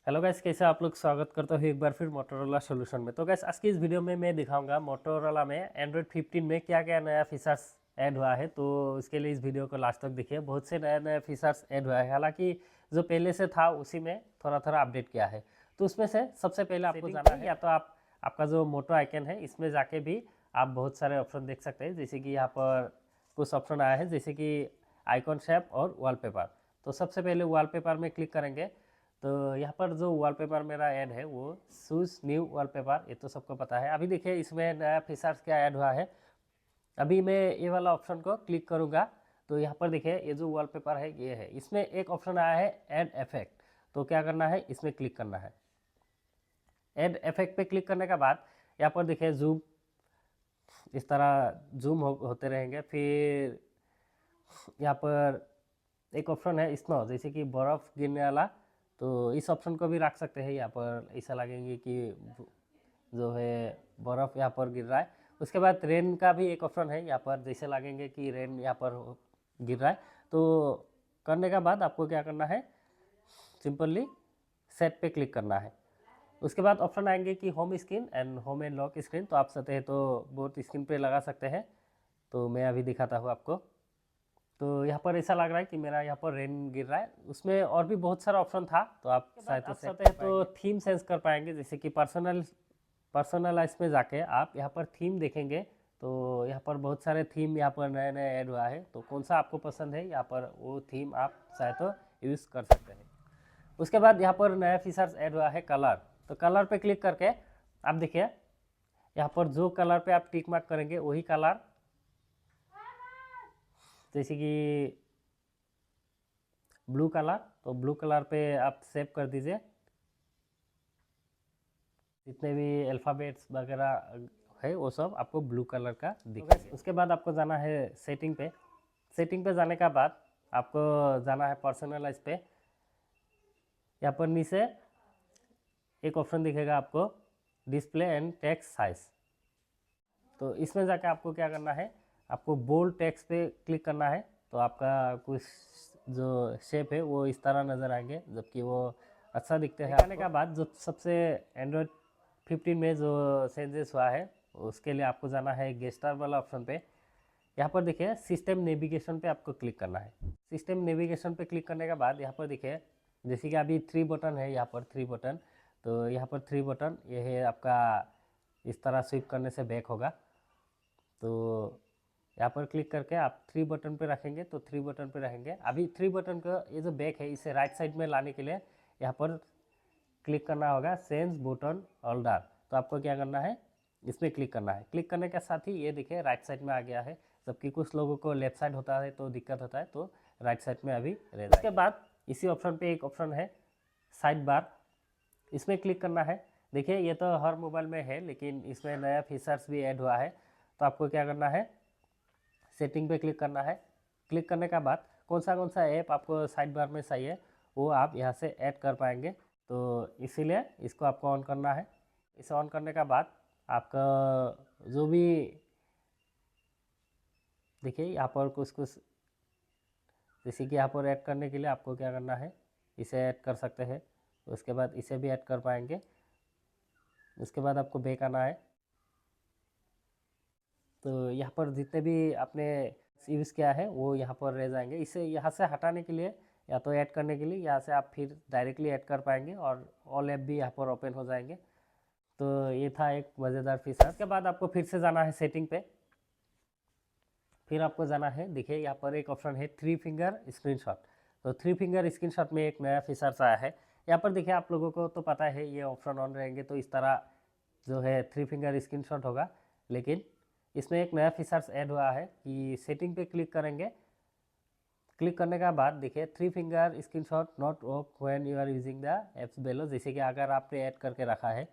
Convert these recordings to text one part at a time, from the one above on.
Hello guys, कैसे आप लोग। स्वागत करता हूँ एक बार फिर मोटोरोला सॉल्यूशन में। तो गाइस आज की इस वीडियो में मैं दिखाऊंगा मोटोरोला में एंड्रॉयड 15 में क्या क्या नया फीचर्स ऐड हुआ है। तो इसके लिए इस वीडियो को लास्ट तक देखिए। बहुत से नए नए फीचर्स ऐड हुआ है, हालांकि जो पहले से था उसी में थोड़ा थोड़ा अपडेट किया है। तो उसमें से सबसे पहले आपको जाना है, या तो आपका जो मोटो आइकन है इसमें जाके भी आप बहुत सारे ऑप्शन देख सकते हैं। जैसे कि यहाँ पर कुछ ऑप्शन आया है, जैसे कि आइकॉन शेप और वॉलपेपर। तो सबसे पहले वॉलपेपर में क्लिक करेंगे तो यहाँ पर जो वॉलपेपर मेरा ऐड है वो चूज न्यू वॉलपेपर, ये तो सबको पता है। अभी देखिए इसमें नया फीचर्स क्या ऐड हुआ है। अभी मैं ये वाला ऑप्शन को क्लिक करूँगा तो यहाँ पर देखिए ये जो वॉलपेपर है ये है। इसमें एक ऑप्शन आया है ऐड इफेक्ट। तो क्या करना है, इसमें क्लिक करना है। ऐड इफेक्ट पे क्लिक करने के बाद यहाँ पर देखिए जूम, इस तरह जूम होते रहेंगे। फिर यहाँ पर एक ऑप्शन है स्नो, जैसे कि बर्फ़ गिरने वाला। तो इस ऑप्शन को भी रख सकते हैं। यहाँ पर ऐसा लगेंगे कि जो है बर्फ़ यहाँ पर गिर रहा है। उसके बाद रेन का भी एक ऑप्शन है यहाँ पर, जैसे लगेंगे कि रेन यहाँ पर गिर रहा है। तो करने के बाद आपको क्या करना है, सिंपली सेट पे क्लिक करना है। उसके बाद ऑप्शन आएंगे कि home screen and home and lock screen. तो आप चाहते हैं तो बहुत स्क्रीन पे लगा सकते हैं। तो मैं अभी दिखाता हूँ आपको। तो यहाँ पर ऐसा लग रहा है कि मेरा यहाँ पर रेन गिर रहा है। उसमें और भी बहुत सारा ऑप्शन था, तो आप शायद आप चाहते हैं तो थीम सेंस कर पाएंगे। जैसे कि पर्सनलाइज में जाके आप यहाँ पर थीम देखेंगे तो यहाँ पर बहुत सारे थीम यहाँ पर नए नए ऐड हुआ है। तो कौन सा आपको पसंद है, यहाँ पर वो थीम आप चाहे तो यूज़ कर सकते हैं। उसके बाद यहाँ पर नया फीचर्स ऐड हुआ है कलर। तो कलर पे क्लिक करके आप देखिए यहाँ पर जो कलर पे आप टिक मार्क करेंगे वही कलर, जैसे कि ब्लू कलर, तो ब्लू कलर पे आप सेव कर दीजिए। जितने भी अल्फ़ाबेट्स वगैरह है वो सब आपको ब्लू कलर का दिखेगा। उसके बाद आपको जाना है सेटिंग पे। सेटिंग पे जाने का बाद आपको जाना है पर्सनलाइज पे। यहाँ पर नीचे एक ऑप्शन दिखेगा आपको डिस्प्ले एंड टेक्स्ट साइज। तो इसमें जाकर आपको क्या करना है, आपको बोल्ड टेक्स्ट पे क्लिक करना है। तो आपका कुछ जो शेप है वो इस तरह नज़र आएंगे, जबकि वो अच्छा दिखते हैं। आने के बाद जो सबसे एंड्रॉयड 15 में जो चेंजेस हुआ है उसके लिए आपको जाना है गेस्टार वाला ऑप्शन पे। यहाँ पर देखिए सिस्टम नेविगेशन पे आपको क्लिक करना है। सिस्टम नेविगेशन पे क्लिक करने के बाद यहाँ पर देखिए जैसे कि अभी 3 बटन है, यहाँ पर 3 बटन। तो यहाँ पर 3 बटन ये है आपका, इस तरह स्विप करने से बैक होगा। तो यहाँ पर क्लिक करके आप 3 बटन पे रखेंगे तो 3 बटन पे रहेंगे। अभी 3 बटन का ये जो बैक है इसे राइट साइड में लाने के लिए यहाँ पर क्लिक करना होगा चेंज बटन होल्डर। तो आपको क्या करना है, इसमें क्लिक करना है। क्लिक करने के साथ ही ये देखिए राइट साइड में आ गया है, जबकि कुछ लोगों को लेफ्ट साइड होता है तो दिक्कत होता है। तो राइट साइड में अभी रह जाएगा। उसके बाद इसी ऑप्शन पे एक ऑप्शन है साइड बार, इसमें क्लिक करना है। देखिए ये तो हर मोबाइल में है, लेकिन इसमें नया फीचर्स भी ऐड हुआ है। तो आपको क्या करना है, सेटिंग पे क्लिक करना है। क्लिक करने के बाद कौन सा ऐप आपको साइड बार में चाहिए वो आप यहाँ से ऐड कर पाएंगे। तो इसीलिए इसको आपको ऑन करना है। इसे ऑन करने के बाद आपका जो भी देखिए यहाँ पर कुछ कुछ, जैसे कि यहाँ पर ऐड करने के लिए आपको क्या करना है, इसे ऐड कर सकते हैं। उसके बाद इसे भी ऐड कर पाएंगे। उसके बाद आपको बैक आना है। तो यहाँ पर जितने भी आपने यूज़ किया है वो यहाँ पर रह जाएंगे। इसे यहाँ से हटाने के लिए या तो ऐड करने के लिए यहाँ से आप फिर डायरेक्टली ऐड कर पाएंगे और ऑल ऐप भी यहाँ पर ओपन हो जाएंगे। तो ये था एक मज़ेदार फीचर। इसके बाद आपको फिर से जाना है सेटिंग पे। फिर आपको जाना है, देखिए यहाँ पर एक ऑप्शन है 3 फिंगर स्क्रीनशॉट। तो 3 फिंगर स्क्रीनशॉट में एक नया फीचर्स आया है। यहाँ पर देखिए आप लोगों को तो पता है ये ऑप्शन ऑन रहेंगे तो इस तरह जो है 3 फिंगर स्क्रीनशॉट होगा। लेकिन इसमें एक नया फीचर्स ऐड हुआ है कि सेटिंग पे क्लिक करेंगे। क्लिक करने के बाद देखिए 3 finger screenshot not work when you are using the apps below. जैसे कि अगर आपने ऐड करके रखा है,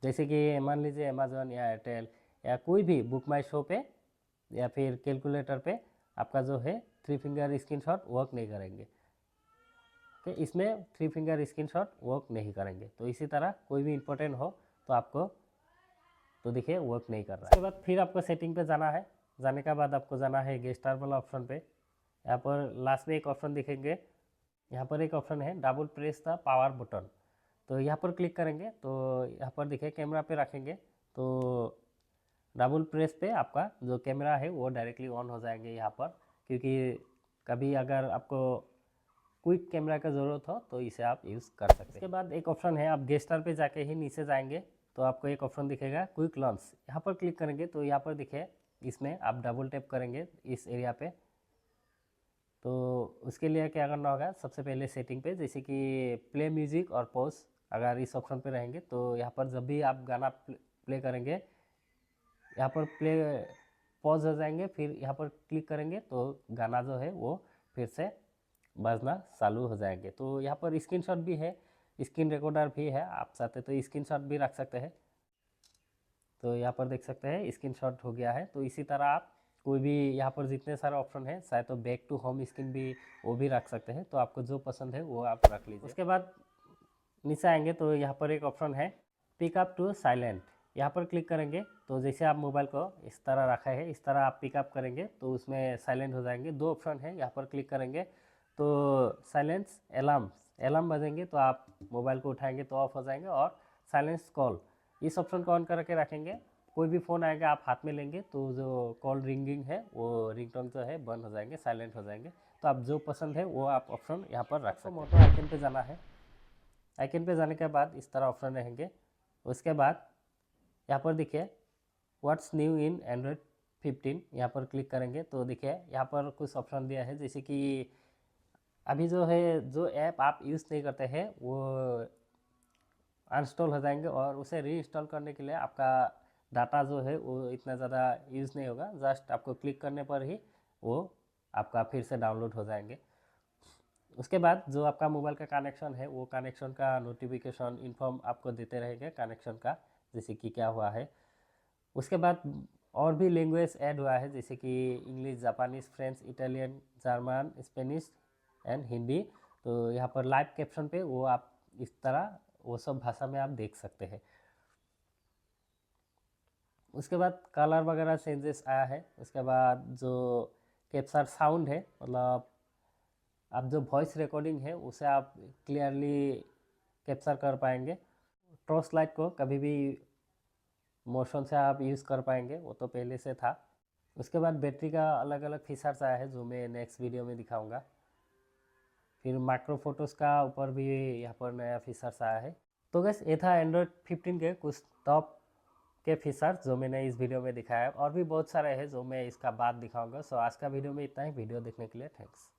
जैसे कि मान लीजिए अमेजोन या एयरटेल या कोई भी बुक माई शो पे या फिर कैलकुलेटर पे, आपका जो है 3 फिंगर स्क्रीनशॉट वर्क नहीं करेंगे। तो इसमें 3 फिंगर स्क्रीनशॉट वर्क नहीं करेंगे। तो इसी तरह कोई भी इंपॉर्टेंट हो तो आपको, तो देखिए वर्क नहीं कर रहा है। उसके बाद फिर आपको सेटिंग पे जाना है। जाने के बाद आपको जाना है गेस्टार वाला ऑप्शन पे। यहाँ पर लास्ट में एक ऑप्शन दिखेंगे, यहाँ पर एक ऑप्शन है double press the power button. तो यहाँ पर क्लिक करेंगे तो यहाँ पर देखिए कैमरा पे रखेंगे तो डबल प्रेस पे आपका जो कैमरा है वो डायरेक्टली ऑन हो जाएंगे यहाँ पर, क्योंकि कभी अगर आपको क्विक कैमरा का ज़रूरत हो तो इसे आप यूज़ कर सकते हैं। इसके बाद एक ऑप्शन है, आप गेस्टर पे जाके ही नीचे जाएंगे तो आपको एक ऑप्शन दिखेगा क्विक लॉन्च। यहाँ पर क्लिक करेंगे तो यहाँ पर दिखे, इसमें आप डबल टैप करेंगे इस एरिया पे। तो उसके लिए क्या करना होगा, सबसे पहले सेटिंग पे जैसे कि प्ले म्यूजिक और पॉज, अगर इस ऑप्शन पे रहेंगे तो यहाँ पर जब भी आप गाना प्ले करेंगे यहाँ पर प्ले पॉज हो जाएंगे, फिर यहाँ पर क्लिक करेंगे तो गाना जो है वो फिर से बजना चालू हो जाएंगे। तो यहाँ पर स्क्रीनशॉट भी है, स्क्रीन रिकॉर्डर भी है, आप चाहते तो स्क्रीनशॉट भी रख सकते हैं। तो यहाँ पर देख सकते हैं स्क्रीनशॉट हो गया है। तो इसी तरह आप कोई भी यहाँ पर जितने सारे ऑप्शन है, शायद तो बैक टू होम स्क्रीन भी वो भी रख सकते हैं। तो आपको जो पसंद है वो आप रख लीजिए। उसके बाद नीचे आएंगे तो यहाँ पर एक ऑप्शन है पिकअप टू साइलेंट। यहाँ पर क्लिक करेंगे तो जैसे आप मोबाइल को इस तरह रखा है, इस तरह आप पिकअप करेंगे तो उसमें साइलेंट हो जाएंगे। दो ऑप्शन है, यहाँ पर क्लिक करेंगे तो साइलेंस अलार्म बजेंगे तो आप मोबाइल को उठाएंगे तो ऑफ हो जाएंगे, और साइलेंस कॉल इस ऑप्शन को ऑन करके रखेंगे। कोई भी फ़ोन आएगा आप हाथ में लेंगे तो जो कॉल रिंगिंग है वो रिंगटोन जो है बंद हो जाएंगे, साइलेंट हो जाएंगे। तो आप जो पसंद है वो आप ऑप्शन यहाँ पर रख सकते हैं। मोटो आइकन पे जाना है, आइकन पे जाने के बाद इस तरह ऑप्शन रहेंगे। उसके बाद यहाँ पर देखिए व्हाट्स न्यू इन एंड्रॉयड 15, यहाँ पर क्लिक करेंगे तो देखिए यहाँ पर कुछ ऑप्शन दिया है, जैसे कि अभी जो है जो ऐप आप यूज़ नहीं करते हैं वो अनइंस्टॉल हो जाएंगे, और उसे रीइंस्टॉल करने के लिए आपका डाटा जो है वो इतना ज़्यादा यूज़ नहीं होगा, जस्ट आपको क्लिक करने पर ही वो आपका फिर से डाउनलोड हो जाएंगे। उसके बाद जो आपका मोबाइल का कनेक्शन है वो कनेक्शन का नोटिफिकेशन इन्फॉर्म आपको देते रहेंगे कनेक्शन का, जैसे कि क्या हुआ है। उसके बाद और भी लैंग्वेज ऐड हुआ है, जैसे कि English, Japanese, French, Italian, German, Spanish and Hindi. तो यहाँ पर लाइव कैप्शन पे वो आप इस तरह वो सब भाषा में आप देख सकते हैं। उसके बाद कलर वगैरह चेंजेस आया है। उसके बाद जो कैप्चर साउंड है, मतलब आप जो वॉइस रिकॉर्डिंग है उसे आप क्लियरली कैप्चर कर पाएंगे। टॉर्च लाइट को कभी भी मोशन से आप यूज़ कर पाएंगे, वो तो पहले से था। उसके बाद बैटरी का अलग अलग फीचर्स आया है जो मैं नेक्स्ट वीडियो में दिखाऊंगा। फिर माइक्रो फोटोज़ का ऊपर भी यहाँ पर नया फीचर्स आया है। तो गैस ये था एंड्रॉयड 15 के कुछ टॉप के फीचर्स जो मैंने इस वीडियो में दिखाया है, और भी बहुत सारे हैं जो मैं इसका बाद दिखाऊंगा। सो आज का वीडियो में इतना ही। वीडियो देखने के लिए थैंक्स।